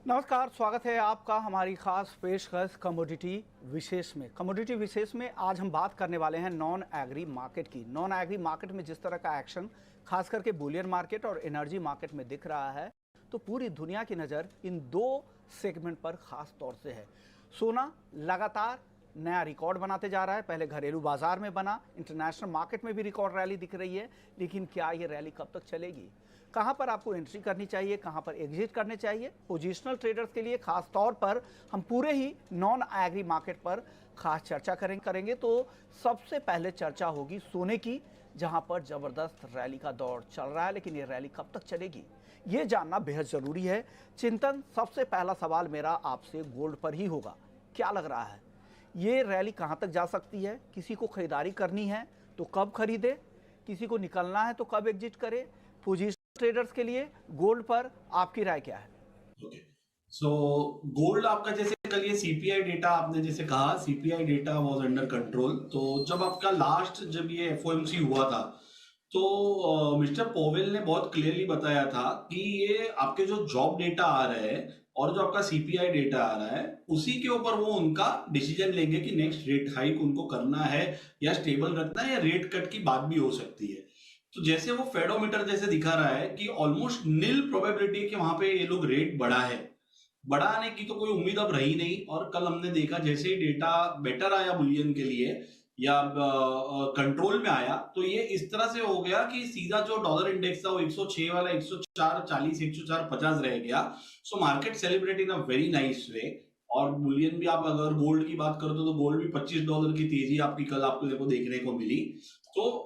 नमस्कार, स्वागत है आपका हमारी खास पेशकश कमोडिटी विशेष में। कमोडिटी विशेष में आज हम बात करने वाले हैं नॉन एग्री मार्केट की। नॉन एग्री मार्केट में जिस तरह का एक्शन खास करके बुलियन मार्केट और एनर्जी मार्केट में दिख रहा है, तो पूरी दुनिया की नज़र इन दो सेगमेंट पर खास तौर से है। सोना लगातार नया रिकॉर्ड बनाते जा रहा है। पहले घरेलू बाजार में बना, इंटरनेशनल मार्केट में भी रिकॉर्ड रैली दिख रही है, लेकिन क्या ये रैली कब तक चलेगी? कहां पर आपको एंट्री करनी चाहिए, कहां पर एग्जिट करने चाहिए? पोजिशनल ट्रेडर्स के लिए खास तौर पर हम पूरे ही नॉन एग्री मार्केट पर खास चर्चा करेंगे। तो सबसे पहले चर्चा होगी सोने की, जहां पर जबरदस्त रैली का दौर चल रहा है, लेकिन ये रैली कब तक चलेगी ये जानना बेहद जरूरी है। चिंतन, सबसे पहला सवाल मेरा आपसे गोल्ड पर ही होगा। क्या लग रहा है, ये रैली कहां तक जा सकती है? किसी को खरीदारी करनी है तो कब खरीदे, किसी को निकलना है तो कब एग्जिट करे? पोजिशन ट्रेडर्स के लिए गोल्ड पर आपकी राय क्या है? ओके, सो गोल्ड आपका जैसे कल ये सीपीआई डेटा आपने जैसे कहा, CPI data was under control. तो जब आपका लास्ट जब ये एफओएमसी हुआ था तो मिस्टर पोवेल ने बहुत क्लियरली बताया था कि ये आपके जो जॉब डेटा आ रहे हैं और जो आपका सीपीआई डेटा आ रहा है उसी के ऊपर वो उनका डिसीजन लेंगे कि नेक्स्ट रेट हाइक उनको करना है या स्टेबल रखना है या रेट कट की बात भी हो सकती है। तो जैसे वो फेडोमीटर जैसे दिखा रहा है कि ऑलमोस्ट नील प्रोबेबिलिटी है कि वहां पे ये लोग रेट बढ़ाने की तो कोई उम्मीद अब रही नहीं। और कल हमने देखा जैसे ही डेटा बेटर आया बुलियन के लिए या कंट्रोल में आया, तो ये इस तरह से हो गया कि सीधा जो डॉलर इंडेक्स था वो 106 वाला 104.40 104.50 रह गया। So market celebrate in a very nice way. और बुलियन भी आप अगर गोल्ड की बात करो तो गोल्ड भी $25 की तेजी आपकी कल आपको देखने को मिली। तो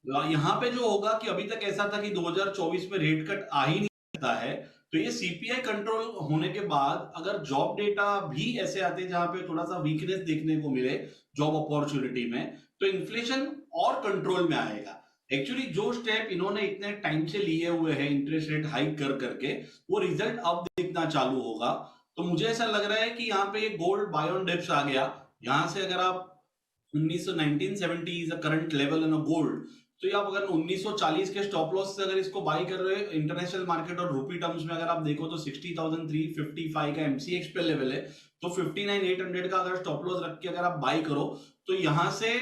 यहाँ पे जो होगा कि अभी तक ऐसा था कि 2024 में रेट कट आ ही नहीं सकता है, तो ये सीपीआई कंट्रोल होने के बाद अगर जॉब डेटा भी ऐसे आते हैं जहां पे थोड़ा सा वीकनेस देखने को मिले जॉब अपॉर्चुनिटी में, तो इन्फ्लेशन और कंट्रोल में आएगा। एक्चुअली जो स्टेप इन्होंने इतने टाइम से लिए हुए हैं इंटरेस्ट रेट हाइक कर करके, वो रिजल्ट अब दिखना चालू होगा। तो मुझे ऐसा लग रहा है कि यहाँ पे ये गोल्ड बाय ऑन डिप्स आ गया। यहाँ से अगर आप 1970 is a current level in a gold, तो ये आप अगर 1940 के स्टॉप लॉस से अगर इसको बाई कर रहे हो इंटरनेशनल मार्केट और रूपी टर्म्स में अगर आप देखो तो 60,355 का एमसीएक्स पे लेवल है। तो 59,800 का अगर स्टॉप लॉस रख के अगर आप बाई करो तो यहां से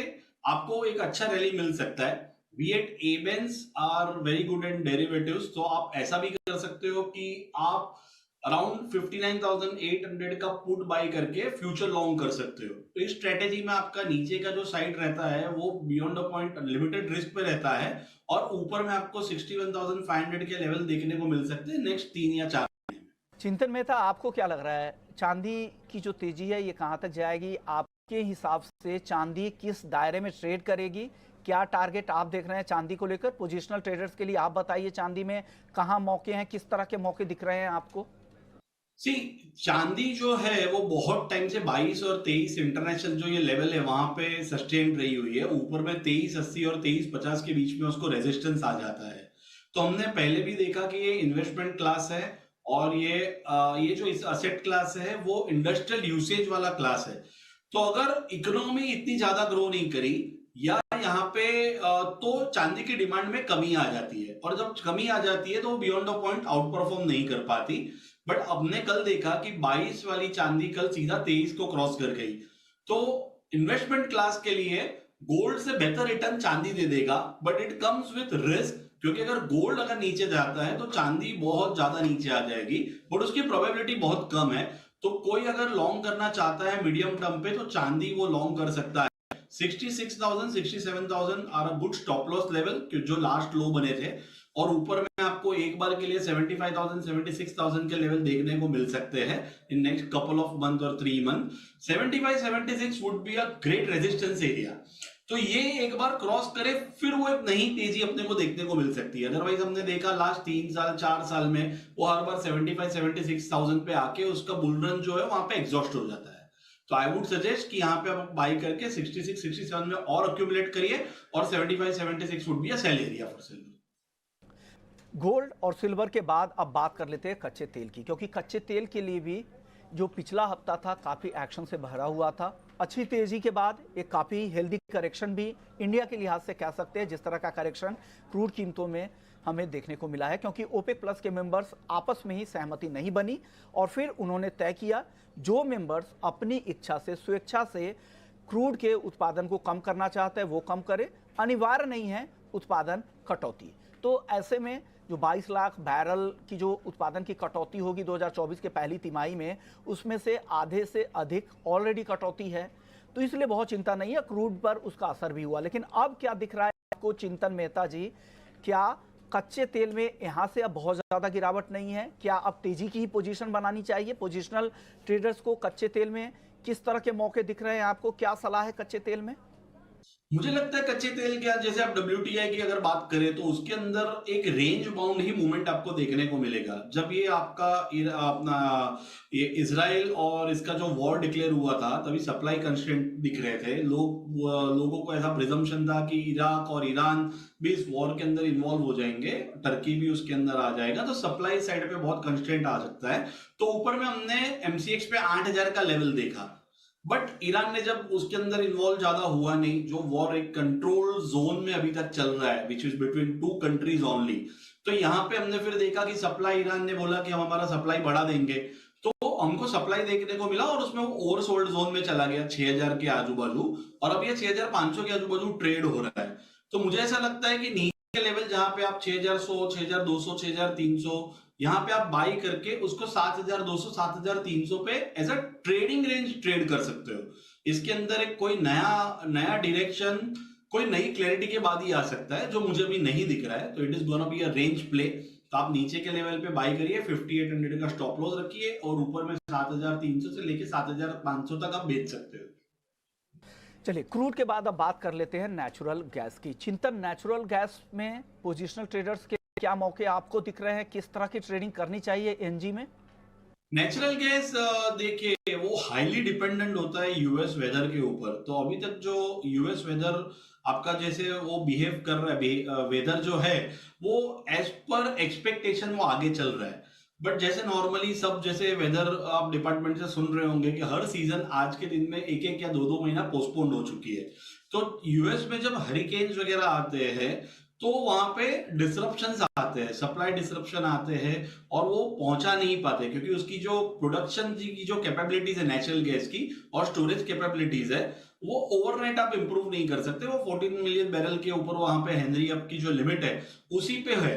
आपको एक अच्छा रैली मिल सकता है। V8 एबेंस are very good in derivatives, तो आप ऐसा भी कर सकते हो कि आप अराउंड 59,800 का पुट बाय करके फ्यूचर लॉन्ग कर सकते हो। तो इस स्ट्रेटेजी में आपका नीचे का जो साइड रहता है वो beyond a point limited risk पे रहता है और ऊपर में आपको 61,500 के लेवल देखने को मिल सकते हैं नेक्स्ट 3 या 4 महीने में। चिंतन मेहता, आपको क्या लग रहा है, चांदी की जो तेजी है ये कहां तक जाएगी? आपके हिसाब से चांदी किस दायरे में ट्रेड करेगी? क्या टारगेट आप देख रहे हैं चांदी को लेकर? पोजिशनल ट्रेडर्स के लिए आप बताइए, चांदी में कहां मौके हैं, किस तरह के मौके दिख रहे हैं आपको? सी, चांदी जो है वो बहुत टाइम से 22 और 23 इंटरनेशनल जो ये लेवल है वहां पे सस्टेन रही हुई है। ऊपर में 23.80 और 23.50 के बीच में उसको रेजिस्टेंस आ जाता है। तो हमने पहले भी देखा कि ये इन्वेस्टमेंट क्लास है और ये जो इस असेट क्लास है वो इंडस्ट्रियल यूसेज वाला क्लास है। तो अगर इकोनॉमी इतनी ज्यादा ग्रो नहीं करी या यहाँ पे तो चांदी की डिमांड में कमी आ जाती है और जब कमी आ जाती है तो वो beyond a point out perform नहीं कर पाती। बट हमने कल देखा कि 22 वाली चांदी कल सीधा 23 को क्रॉस कर गई। तो इन्वेस्टमेंट क्लास के लिए गोल्ड से बेहतर रिटर्न चांदी दे देगा, but it comes with risk, क्योंकि अगर गोल्ड अगर नीचे जाता है तो चांदी बहुत ज्यादा नीचे आ जाएगी, बट उसकी प्रोबेबिलिटी बहुत कम है। तो कोई अगर लॉन्ग करना चाहता है मीडियम टर्म पे तो चांदी वो लॉन्ग कर सकता है। 66,000 67,000 are a good stop loss level जो लास्ट लो बने थे, और ऊपर में आपको एक बार के लिए 75,000 76,000 के लेवल देखने को मिल सकते हैं in next couple of month और 3 month. 75 76 would be a great resistance area. तो ये एक बार क्रॉस करे फिर वो एक नई तेजी अपने को देखने को मिल सकती है। अदरवाइज हमने देखा लास्ट 3 साल 4 साल में वो हर बार 75 76,000 पे आके उसका बुल रन जो है वहां पे एग्जॉस्ट हो जाता है। तो आई वुड सजेस्ट कि यहाँ पे आप बाई करके 66 67 में और अक्यूमुलेट करिए और 75 76 would be a sell area for silver. Gold और सिल्वर के बाद अब बात कर लेते हैं कच्चे तेल की, क्योंकि कच्चे तेल के लिए भी जो पिछला हफ्ता था काफ़ी एक्शन से भरा हुआ था। अच्छी तेजी के बाद एक काफ़ी हेल्दी करेक्शन भी इंडिया के लिहाज से कह सकते हैं। जिस तरह का करेक्शन क्रूड कीमतों में हमें देखने को मिला है, क्योंकि ओपेक प्लस के मेंबर्स आपस में ही सहमति नहीं बनी और फिर उन्होंने तय किया जो मेंबर्स अपनी इच्छा से, स्वेच्छा से क्रूड के उत्पादन को कम करना चाहते हैं वो कम करे, अनिवार्य नहीं है उत्पादन कटौती। तो ऐसे में जो 22 लाख बैरल की जो उत्पादन की कटौती होगी 2024 के पहली तिमाही में, उसमें से आधे से अधिक ऑलरेडी कटौती है, तो इसलिए बहुत चिंता नहीं है। क्रूड पर उसका असर भी हुआ, लेकिन अब क्या दिख रहा है आपको चिंतन मेहता जी, क्या कच्चे तेल में यहां से अब बहुत ज्यादा गिरावट नहीं है? क्या अब तेजी की ही पोजीशन बनानी चाहिए? पोजिशनल ट्रेडर्स को कच्चे तेल में किस तरह के मौके दिख रहे हैं आपको? क्या सलाह है कच्चे तेल में? मुझे लगता है कच्चे तेल के, जैसे आप WTI की अगर बात करें तो उसके अंदर एक रेंज बाउंड ही मूवमेंट आपको देखने को मिलेगा। जब ये आपका अपना ये इजराइल और इसका जो वॉर डिक्लेयर हुआ था तभी सप्लाई कंस्ट्रेंट दिख रहे थे। लोगों को ऐसा प्रिजम्पशन था कि इराक और ईरान भी इस वॉर के अंदर इन्वॉल्व हो जाएंगे, टर्की भी उसके अंदर आ जाएगा, तो सप्लाई साइड पे बहुत कंस्ट्रेंट आ सकता है। तो ऊपर में हमने MCX पे 8000 का लेवल देखा, बट ईरान ने जब उसके अंदर इन्वॉल्व ज्यादा हुआ नहीं, जो वॉर एक कंट्रोल जोन में अभी तक चल रहा है which is between 2 countries only, तो यहां पे हमने फिर देखा कि सप्लाई, ईरान ने बोला कि हम हमारा सप्लाई बढ़ा देंगे, तो हमको सप्लाई देखने को मिला और उसमें वो ओवरसोल्ड जोन में चला गया 6000 के आजू बाजू, और अब ये 6500 के आजू बाजू ट्रेड हो रहा है। तो मुझे ऐसा लगता है कि नीचे के लेवल जहां पे आप 6100, 6200, 6300 यहां पे आप बाई करके उसको 7200, 7300 पे as a trading range trade कर सकते हो। इसके अंदर एक कोई नया डायरेक्शन, कोई नई क्लैरिटी के बाद ही आ सकता है, जो मुझे अभी नहीं दिख रहा है। तो it is gonna be a range play. तो आप नीचे के लेवल पे बाई करिए, 5800 का स्टॉप लॉस रखिए और ऊपर में 7300 से लेके 7500 तक आप बेच सकते हो। चलिए, क्रूड के बाद अब बात कर लेते हैं नेचुरल गैस की। चिंतन, नेचुरल गैस में पोजिशनल ट्रेडर्स के क्या मौके आपको दिख रहे हैं? किस तरह की ट्रेडिंग करनी चाहिए एनजी में? नेचुरल गैस देखिए वो हाईली डिपेंडेंट होता है यूएस वेदर के ऊपर। तो अभी तक जो यूएस वेदर आपका जैसे वो बिहेव कर रहा है, वेदर जो है वो एज पर एक्सपेक्टेशन वो आगे चल रहा है। बट जैसे नॉर्मली सब जैसे वेदर आप डिपार्टमेंट से सुन रहे होंगे कि हर सीजन आज के दिन में एक एक या दो महीना पोस्टपोन्ड हो चुकी है। तो यूएस में जब हरिकेन्स वगैरह आते हैं तो वहां पे डिसरप्शंस आते हैं, सप्लाई डिसरप्शन आते हैं और वो पहुंचा नहीं पाते, क्योंकि उसकी जो प्रोडक्शन की जो कैपेबिलिटीज है नेचुरल गैस की और स्टोरेज कैपेबिलिटीज है वो ओवरनाइट आप इंप्रूव नहीं कर सकते। वो 14 मिलियन बैरल के ऊपर वहां पे हेनरी अप की जो लिमिट है उसी पे है।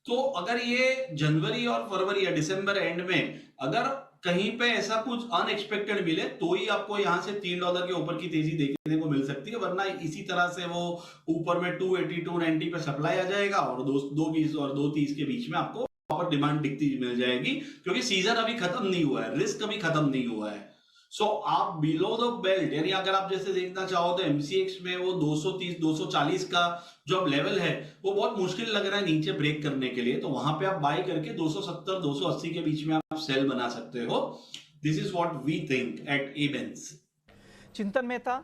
तो अगर ये जनवरी और फरवरी या दिसंबर एंड में अगर कहीं पे ऐसा कुछ अनएक्सपेक्टेड मिले तो ही आपको यहां से $3 के ऊपर की तेजी देखने को मिल सकती है, वरना इसी तरह से वो ऊपर में 280 290 पे सप्लाई आ जाएगा और 220 और 230 के बीच में आपको प्रॉपर डिमांड दिखती मिल जाएगी, क्योंकि सीजन अभी खत्म नहीं हुआ है, रिस्क अभी खत्म नहीं हुआ है। सो आप बिलो द बेल्ट, यानी अगर आप जैसे देखना चाहो तो MCX में वो 230 240 का जो लेवल है वो बहुत मुश्किल लग रहा है नीचे ब्रेक करने के लिए। तो वहां पे आप बाई करके 270 280 के बीच में आप सेल बना सकते हो। This is what we think at एबेंस। Chintan Mehta,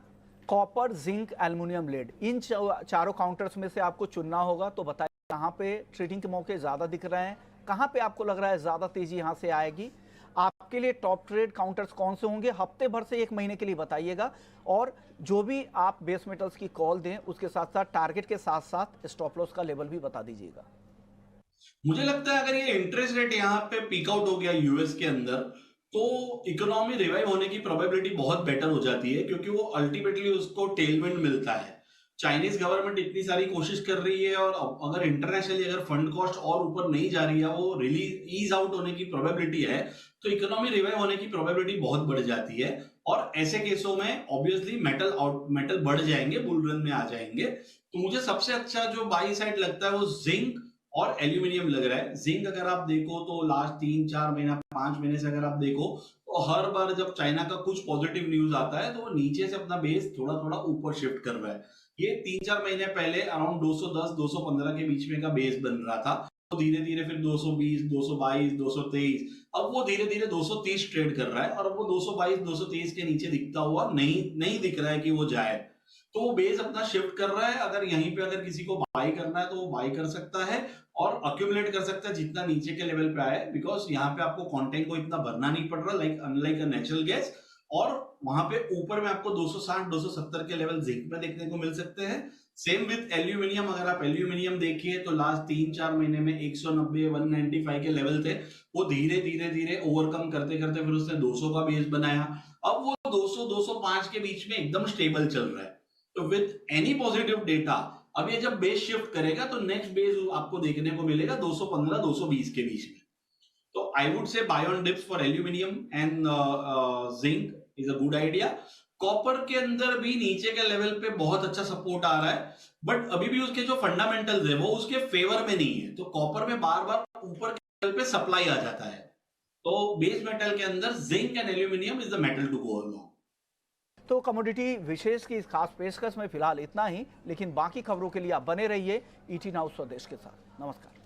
copper, zinc, aluminium, lead, इन चारों काउंटर्स में से आपको चुनना होगा, तो बताइए कहां पे ट्रेडिंग के मौके ज्यादा दिख रहे हैं, कहां पे आपको लग रहा है ज्यादा तेजी यहां से आएगी? आपके लिए टॉप ट्रेड काउंटर्स कौन से होंगे? हफ्ते भर से एक महीने के लिए बताइएगा, और जो भी आप बेस मेटल्स की कॉल दें उसके साथ साथ टारगेट के साथ साथ स्टॉप लॉस का लेवल भी बता दीजिएगा। मुझे लगता है अगर ये इंटरेस्ट रेट यहाँ पे पीक आउट हो गया यूएस के अंदर तो इकोनॉमी रिवाइव होने की प्रोबेबिलिटी बहुत बेटर हो जाती है, क्योंकि वो अल्टीमेटली उसको टेलविंड मिलता है। चाइनीज गवर्नमेंट इतनी सारी कोशिश कर रही है और अगर इंटरनेशनली अगर फंड कॉस्ट और ऊपर नहीं जा रही है, वो रिलीज ईज आउट होने की प्रोबेबिलिटी है, तो इकोनॉमी रिवाइव होने की प्रोबेबिलिटी बहुत बढ़ जाती है। और ऐसे केसों में ऑब्वियसली मेटल बढ़ जाएंगे, बुल रन में आ जाएंगे। तो मुझे सबसे अच्छा जो बाई साइड लगता है वो जिंक और एल्यूमिनियम लग रहा है। जिंक अगर आप देखो तो लास्ट 3-4 महीना 5 महीने से अगर आप देखो तो हर बार जब चाइना का कुछ पॉजिटिव न्यूज आता है तो वो नीचे से अपना बेस थोड़ा थोड़ा ऊपर शिफ्ट कर रहा है। ये 3-4 महीने पहले अराउंड 210 215 के बीच में का बेस बन रहा था, तो धीरे धीरे फिर 220 222 223, अब वो धीरे धीरे 230 ट्रेड कर रहा है और अब वो 222 223 के नीचे दिखता हुआ नहीं दिख रहा है कि वो जाए। तो वो बेस अपना शिफ्ट कर रहा है। अगर यहीं पे अगर किसी को बाई करना है तो वो बाई कर सकता है और अक्यूमुलेट कर सकता है जितना नीचे के लेवल पे आए, बिकॉज यहाँ पे आपको कंटेंट को इतना भरना नहीं पड़ रहा like unlike a natural gas. और वहां पे ऊपर में आपको 260 270 के लेवल जिंक में देखने को मिल सकते हैं, सेम विद एल्यूमिनियम, अगर आप एल्यूमिनियम देखिए तो लास्ट 3-4 महीने में 190 195 के लेवल थे, वो धीरे धीरे धीरे ओवरकम करते करते फिर उसने 200 का बेस बनाया, अब वो 200 205 के बीच में एकदम स्टेबल चल रहा है। तो विद एनी पॉजिटिव डेटा अब ये जब बेस शिफ्ट करेगा तो नेक्स्ट बेस आपको देखने को मिलेगा 215 220 के बीच में। तो I would say buy on dips for aluminium and zinc is a good idea. Copper के अंदर भी नीचे के लेवल पे बहुत अच्छा सपोर्ट आ रहा है, बट अभी भी उसके जो फंडामेंटल्स है वो उसके फेवर में नहीं है, तो कॉपर में बार बार ऊपर के लेवल पे सप्लाई आ जाता है। तो बेस मेटल के अंदर zinc and aluminium is the metal to go along. तो कमोडिटी विशेष की इस खास पेशकश में फिलहाल इतना ही, लेकिन बाकी खबरों के लिए आप बने रहिए ईटी नाउ स्वदेश के साथ। नमस्कार।